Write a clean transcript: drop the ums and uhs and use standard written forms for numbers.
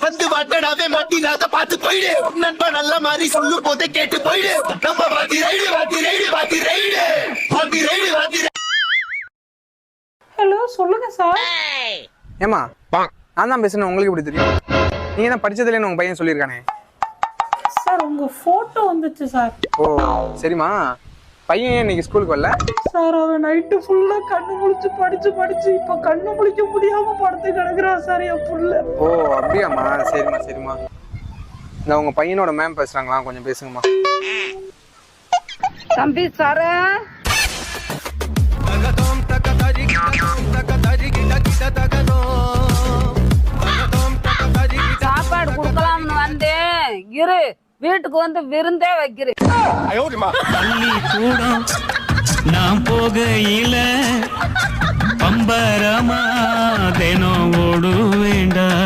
வந்து வாட்டடாவே மாட்டினாத பார்த்து போயிடு நண்பா நல்ல மாதிரி சொல்லும் போதே கேட்டு போயிடு நம்ம வாத்தி ரைடு வாத்தி ரைடு வாத்தி ரைடு வாத்தி ரைடு வாத்தி. ஹலோ சொல்லுங்க சார். ஏமா நான் தான் பேசுறேன், உங்களுக்கு எப்படி தெரியும்? நீங்க தான் படிச்சதுலேன்னு உங்க பையன் சொல்லியிருக்கானே. சார் உங்க போட்டோ வந்துச்சு சார். ஓ சரிம்மா, பையன் இன்னைக்கு ஸ்கூலுக்கு வரல? சார் அவன் நைட்டு ஃபுல்லா கண்ணு முழிச்சு படிச்சு இப்ப கண்ணு முழிக்க முடியாம படுத்து கிடக்குறான் சார் என் புள்ள. ஓ அப்படியாம்மா, சரிம்மா சரிம்மா. இந்த உங்க பையனோட மேம் பேசுறாங்களா, கொஞ்சம் பேசுங்கம்மா. தம்பி சார சாப்பாடு குடுக்கலாம்னு வந்தேன், இரு வீட்டுக்கு வந்து விருந்தே வைக்கிறேன். பள்ளிக்கூடம் நான் போகையில பம்பரமா தினம் ஓடு வேண்டாம்.